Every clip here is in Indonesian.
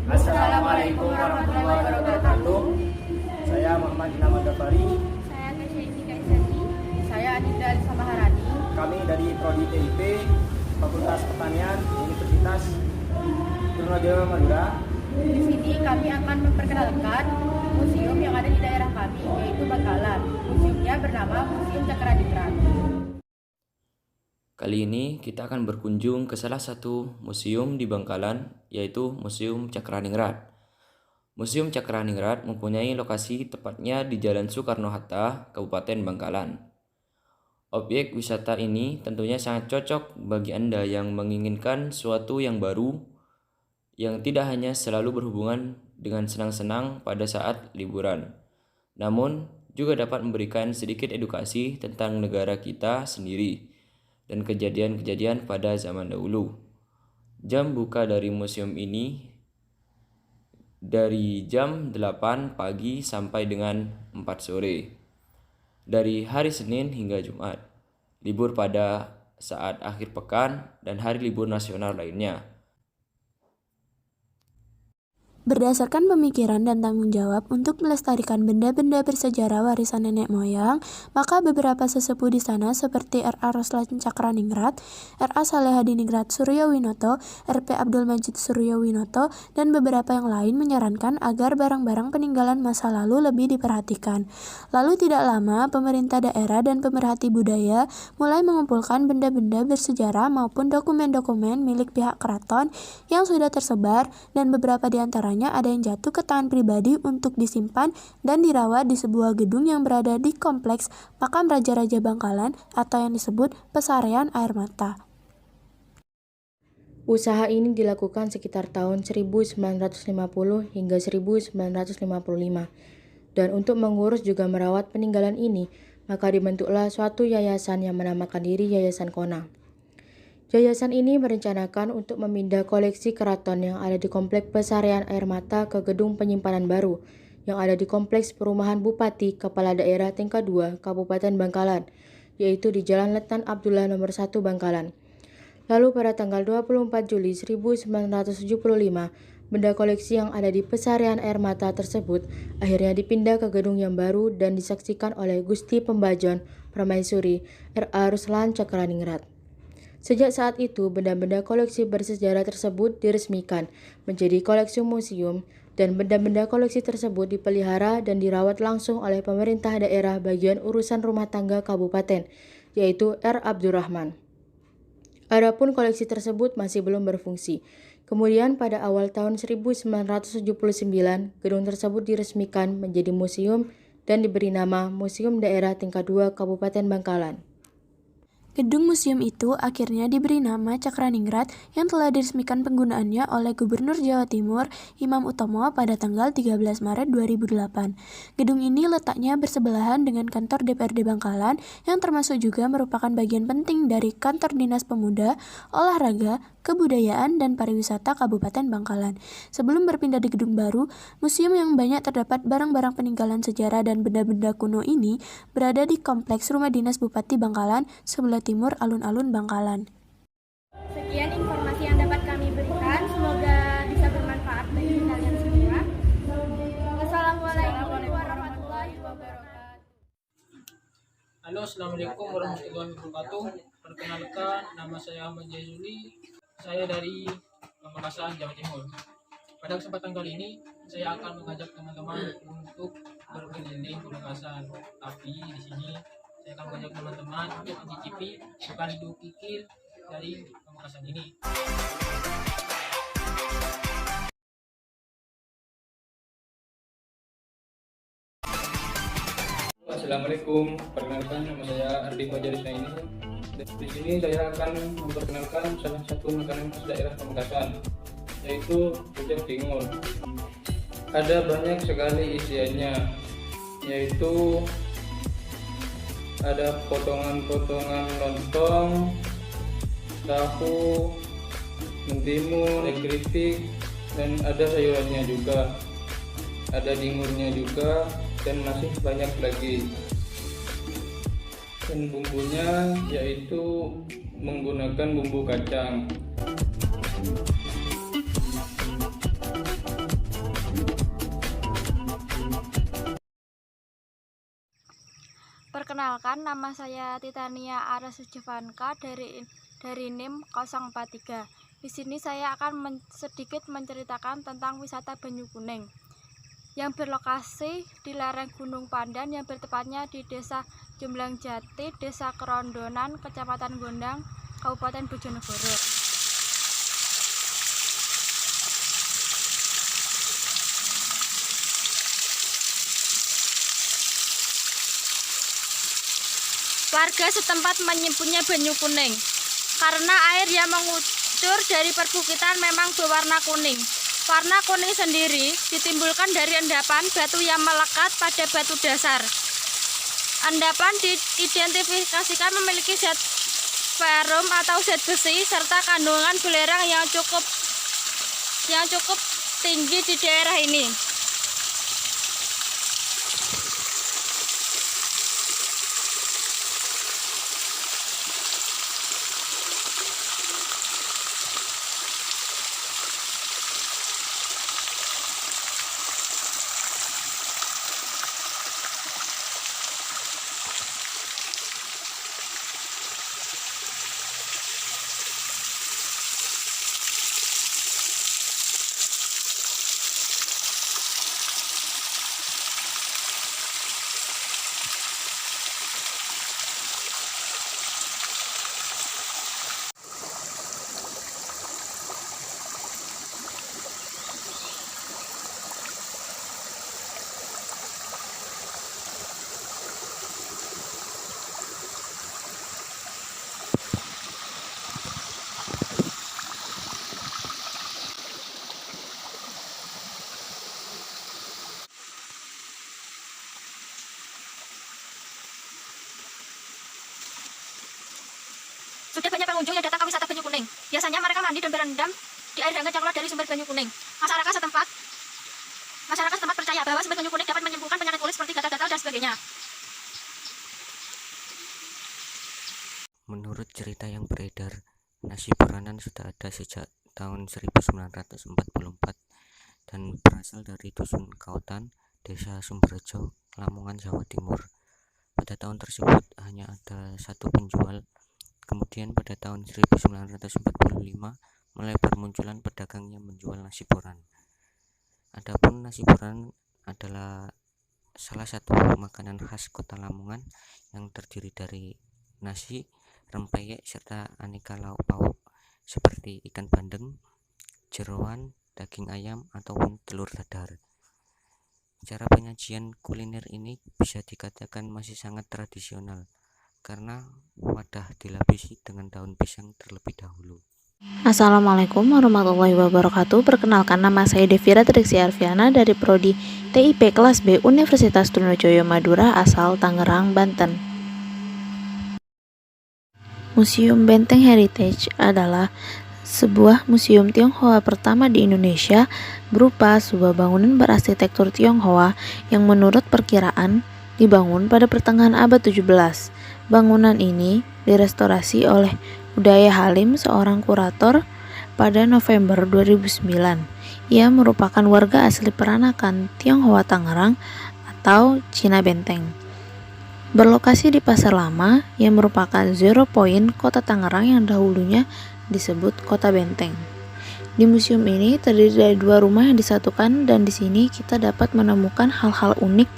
Assalamualaikum warahmatullahi wabarakatuh. Saya Muhammad Ilham Al-Ghafari. Saya Tasya Indika Isati. Saya Anindra Alisa Maharani. Kami dari Prodi TIP Fakultas Pertanian Universitas Trunojoyo Madura. Di sini kami akan memperkenalkan museum yang ada di daerah kami, yaitu Bangkalan. Museumnya bernama Museum Cakraningrat. Kali ini kita akan berkunjung ke salah satu museum di Bangkalan, yaitu Museum Cakraningrat. Museum Cakraningrat mempunyai lokasi tepatnya di Jalan Soekarno-Hatta, Kabupaten Bangkalan. Objek wisata ini tentunya sangat cocok bagi Anda yang menginginkan sesuatu yang baru, yang tidak hanya selalu berhubungan dengan senang-senang pada saat liburan, namun juga dapat memberikan sedikit edukasi tentang negara kita sendiri dan kejadian-kejadian pada zaman dahulu. Jam buka dari museum ini dari jam 8 pagi sampai dengan 4 sore. Dari hari Senin hingga Jumat. Libur pada saat akhir pekan dan hari libur nasional lainnya. Berdasarkan pemikiran dan tanggung jawab untuk melestarikan benda-benda bersejarah warisan nenek moyang, maka beberapa sesepuh di sana seperti R.A. Roslan Cakraningrat, R.A. Salehadiningrat Suryowinoto, R.P. Abdul Majid Suryowinoto, dan beberapa yang lain menyarankan agar barang-barang peninggalan masa lalu lebih diperhatikan. Lalu tidak lama, pemerintah daerah dan pemerhati budaya mulai mengumpulkan benda-benda bersejarah maupun dokumen-dokumen milik pihak keraton yang sudah tersebar, dan beberapa di antaranya ada yang jatuh ke tangan pribadi untuk disimpan dan dirawat di sebuah gedung yang berada di kompleks Makam Raja-Raja Bangkalan atau yang disebut Pesarian Air Mata. Usaha ini dilakukan sekitar tahun 1950 hingga 1955. Dan untuk mengurus juga merawat peninggalan ini, maka dibentuklah suatu yayasan yang menamakan diri Yayasan Kona. Yayasan ini merencanakan untuk memindah koleksi keraton yang ada di Kompleks Pesarian Air Mata ke gedung penyimpanan baru yang ada di Kompleks Perumahan Bupati Kepala Daerah tingkat 2 Kabupaten Bangkalan, yaitu di Jalan Letan Abdullah nomor 1 Bangkalan. Lalu pada tanggal 24 Juli 1975, benda koleksi yang ada di Pesarian Air Mata tersebut akhirnya dipindah ke gedung yang baru dan disaksikan oleh Gusti Pembajon Permaisuri R.A. Roslan Cakraningrat. Sejak saat itu, benda-benda koleksi bersejarah tersebut diresmikan menjadi koleksi museum dan benda-benda koleksi tersebut dipelihara dan dirawat langsung oleh pemerintah daerah bagian urusan rumah tangga kabupaten, yaitu R. Abdurrahman. Adapun koleksi tersebut masih belum berfungsi. Kemudian pada awal tahun 1979, gedung tersebut diresmikan menjadi museum dan diberi nama Museum Daerah Tingkat 2 Kabupaten Bangkalan. Gedung museum itu akhirnya diberi nama Cakraningrat yang telah diresmikan penggunaannya oleh Gubernur Jawa Timur Imam Utomo pada tanggal 13 Maret 2008. Gedung ini letaknya bersebelahan dengan kantor DPRD Bangkalan yang termasuk juga merupakan bagian penting dari kantor Dinas Pemuda, Olahraga, Kebudayaan, dan Pariwisata Kabupaten Bangkalan. Sebelum berpindah di gedung baru, museum yang banyak terdapat barang-barang peninggalan sejarah dan benda-benda kuno ini berada di Kompleks Rumah Dinas Bupati Bangkalan sebelah timur alun-alun Bangkalan. Sekian informasi yang dapat kami berikan. Semoga bisa bermanfaat bagi kalian semua. Wassalamualaikum warahmatullahi wabarakatuh. Halo, assalamualaikum warahmatullahi wabarakatuh. Perkenalkan, nama saya Ahmad Jaizuli. Saya dari Pamekasan, Jawa Timur. Pada kesempatan kali ini, saya akan mengajak teman-teman untuk berkeliling Pamekasan. Tapi di sini saya akan mengajak teman-teman untuk mencicipi makan hidup kikil dari Pamekasan ini. Assalamualaikum, perkenalkan nama saya Ardi Fajar Isnaini. Di sini saya akan memperkenalkan salah satu makanan khas daerah Pamekasan, yaitu rujak cingur. Ada banyak sekali isiannya, yaitu ada potongan-potongan lontong, tahu, mentimun, keripik, dan ada sayurannya juga. Ada jingurnya juga, dan masih banyak lagi. Dan bumbunya yaitu menggunakan bumbu kacang. Perkenalkan, nama saya Titania Arasujevanka dari NIM 043. Di sini saya akan sedikit menceritakan tentang wisata Banyu Kuning yang berlokasi di lereng Gunung Pandan yang bertepatnya di Desa Jumblang Jati, Desa Kerondonan, Kecamatan Gondang, Kabupaten Bojonegoro. Warga setempat menyebutnya Banyu Kuning karena air yang mengucur dari perbukitan memang berwarna kuning. Warna kuning sendiri ditimbulkan dari endapan batu yang melekat pada batu dasar. Endapan diidentifikasikan memiliki zat ferum atau zat besi serta kandungan belerang yang cukup tinggi di daerah ini. Sudah banyak pengunjung yang datang ke wisata Banyu Kuning. Biasanya mereka mandi dan berendam di air hangat yang keluar dari sumber Banyu Kuning. Masyarakat setempat percaya bahwa sumber Banyu Kuning dapat menyembuhkan penyakit kulit seperti gatal-gatal dan sebagainya. Menurut cerita yang beredar, nasi boranan sudah ada sejak tahun 1944 dan berasal dari Dusun Kautan, Desa Sumberjo, Lamongan, Jawa Timur. Pada tahun tersebut hanya ada satu penjual. Kemudian pada tahun 1945 mulai bermunculan pedagang yang menjual nasi boran. Adapun nasi boran adalah salah satu makanan khas Kota Lamongan yang terdiri dari nasi, rempeyek serta aneka lauk pauk seperti ikan bandeng, jeroan, daging ayam ataupun telur dadar. Cara penyajian kuliner ini bisa dikatakan masih sangat tradisional karena wadah dilapisi dengan daun pisang terlebih dahulu. Assalamualaikum warahmatullahi wabarakatuh. Perkenalkan, nama saya Devira Triksi Arfiana dari Prodi TIP kelas B Universitas Trunojoyo Madura asal Tangerang, Banten. Museum Benteng Heritage adalah sebuah museum Tionghoa pertama di Indonesia berupa sebuah bangunan berarsitektur Tionghoa yang menurut perkiraan dibangun pada pertengahan abad 17. Bangunan ini direstorasi oleh Udaya Halim, seorang kurator, pada November 2009. Ia merupakan warga asli Peranakan Tionghoa Tangerang atau Cina Benteng. Berlokasi di Pasar Lama yang merupakan zero point kota Tangerang yang dahulunya disebut Kota Benteng. Di museum ini terdiri dari dua rumah yang disatukan dan di sini kita dapat menemukan hal-hal unik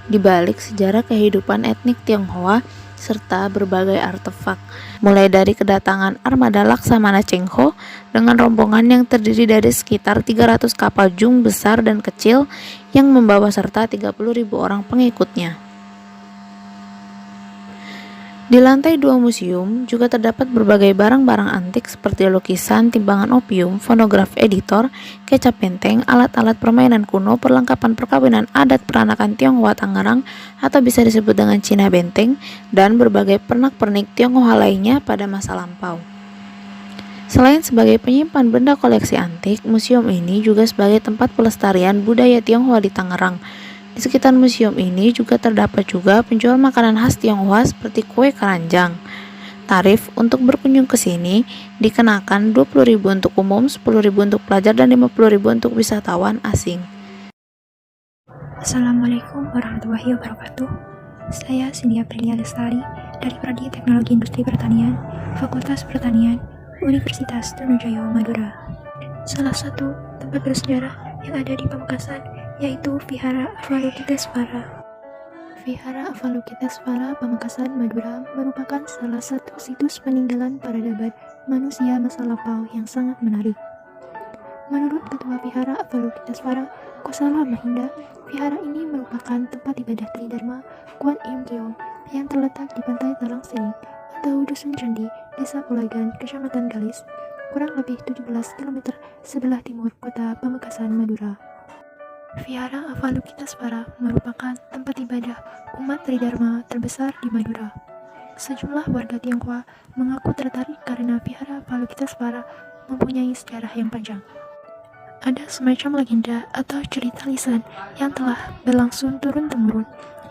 di balik sejarah kehidupan etnik Tionghoa serta berbagai artefak, mulai dari kedatangan armada Laksamana Cheng Ho dengan rombongan yang terdiri dari sekitar 300 kapal jung besar dan kecil yang membawa serta 30.000 orang pengikutnya. Di lantai 2 museum juga terdapat berbagai barang-barang antik seperti lukisan, timbangan opium, fonograf editor, kecap benteng, alat-alat permainan kuno, perlengkapan perkawinan adat peranakan Tionghoa Tangerang atau bisa disebut dengan Cina Benteng, dan berbagai pernak-pernik Tionghoa lainnya pada masa lampau. Selain sebagai penyimpan benda koleksi antik, museum ini juga sebagai tempat pelestarian budaya Tionghoa di Tangerang. Di sekitar museum ini juga terdapat juga penjual makanan khas Tionghoa seperti kue keranjang. Tarif untuk berkunjung ke sini dikenakan 20.000 untuk umum, 10.000 untuk pelajar dan 50.000 untuk wisatawan asing. Assalamualaikum warahmatullahi wabarakatuh. Saya Cynthia Prilia Lestari dari Prodi Teknologi Industri Pertanian, Fakultas Pertanian, Universitas Trunojoyo, Madura. Salah satu tempat bersejarah yang ada di Pamekasan yaitu Vihara Avalokitesvara. Vihara Avalokitesvara Pamekasan, Madura merupakan salah satu situs peninggalan peradaban manusia masa lampau yang sangat menarik. Menurut Ketua Vihara Avalokitesvara, Kosala Mahinda, vihara ini merupakan tempat ibadah Tridharma Kwan Im Kyo yang terletak di pantai Talang Siling atau Dusun Candi, Desa Pulagan, Kecamatan Galis, kurang lebih 17 km sebelah timur kota Pamekasan, Madura. Vihara Avalokitesvara merupakan tempat ibadah umat Tridharma terbesar di Madura. Sejumlah warga Tionghoa mengaku tertarik karena Vihara Avalokitesvara mempunyai sejarah yang panjang. Ada semacam legenda atau cerita lisan yang telah berlangsung turun-temurun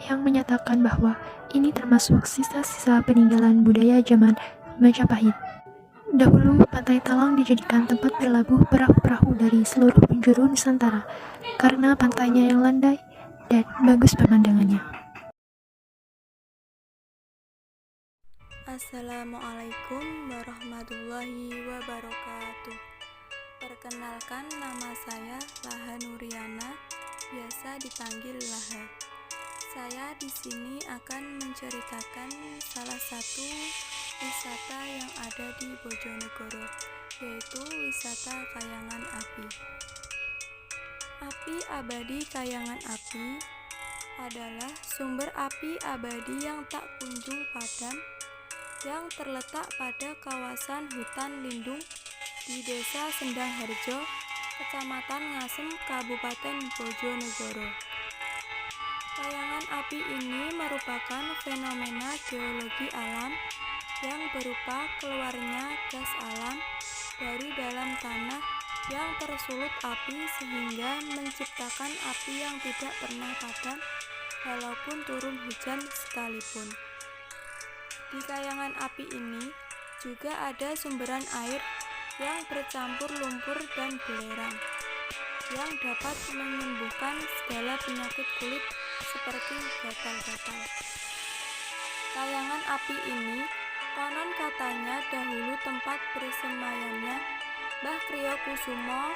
yang menyatakan bahwa ini termasuk sisa-sisa peninggalan budaya zaman Majapahit. Dahulu, Pantai Talang dijadikan tempat berlabuh perahu-perahu dari seluruh penjuru Nusantara karena pantainya yang landai dan bagus pemandangannya. Assalamualaikum warahmatullahi wabarakatuh. Perkenalkan, nama saya Laha Nuriana, biasa dipanggil Laha. Saya di sini akan menceritakan salah satu wisata yang ada di Bojonegoro, yaitu wisata Kayangan Api. Api abadi Kayangan Api adalah sumber api abadi yang tak kunjung padam yang terletak pada kawasan hutan lindung di Desa Sendang Harjo, Kecamatan Ngasem, Kabupaten Bojonegoro. Kayangan api ini merupakan fenomena geologi alam yang berupa keluarnya gas alam dari dalam tanah yang tersulut api sehingga menciptakan api yang tidak pernah padam walaupun turun hujan sekalipun. Di kayangan api ini juga ada sumberan air yang bercampur lumpur dan belerang yang dapat menyembuhkan segala penyakit kulit seperti gatal-gatal. Kayangan api ini konon katanya dahulu tempat bersemayamnya Mbah Kriyo Kusumo,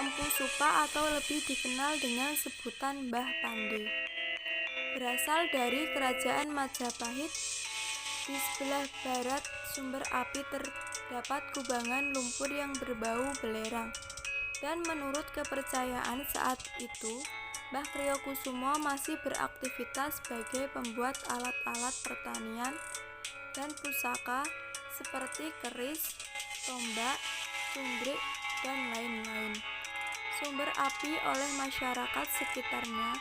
Empu Supa atau lebih dikenal dengan sebutan Mbah Pande. Berasal dari kerajaan Majapahit. Di sebelah barat sumber api terdapat kubangan lumpur yang berbau belerang. Dan menurut kepercayaan saat itu, Mbah Kriyo Kusumo masih beraktivitas sebagai pembuat alat-alat pertanian dan pusaka seperti keris, tombak, cundrik, dan lain-lain. Sumber api oleh masyarakat sekitarnya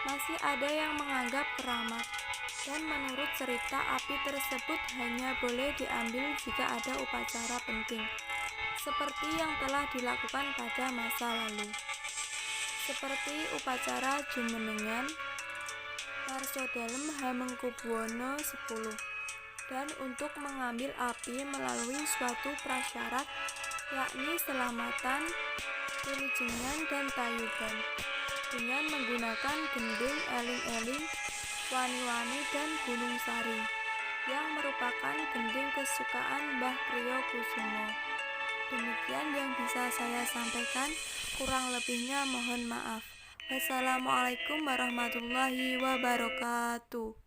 masih ada yang menganggap keramat. Dan menurut cerita, api tersebut hanya boleh diambil jika ada upacara penting, seperti yang telah dilakukan pada masa lalu, seperti upacara Jumenengan, Warso Dalem Hamengkubuwono X, dan untuk mengambil api melalui suatu prasyarat, yakni selamatan, wilujengan, dan tayuban, dengan menggunakan gending, eling-eling, wani-wani, dan gunung sari, yang merupakan gending kesukaan Mbah Kriyo Kusumo. Demikian yang bisa saya sampaikan, kurang lebihnya mohon maaf. Wassalamualaikum warahmatullahi wabarakatuh.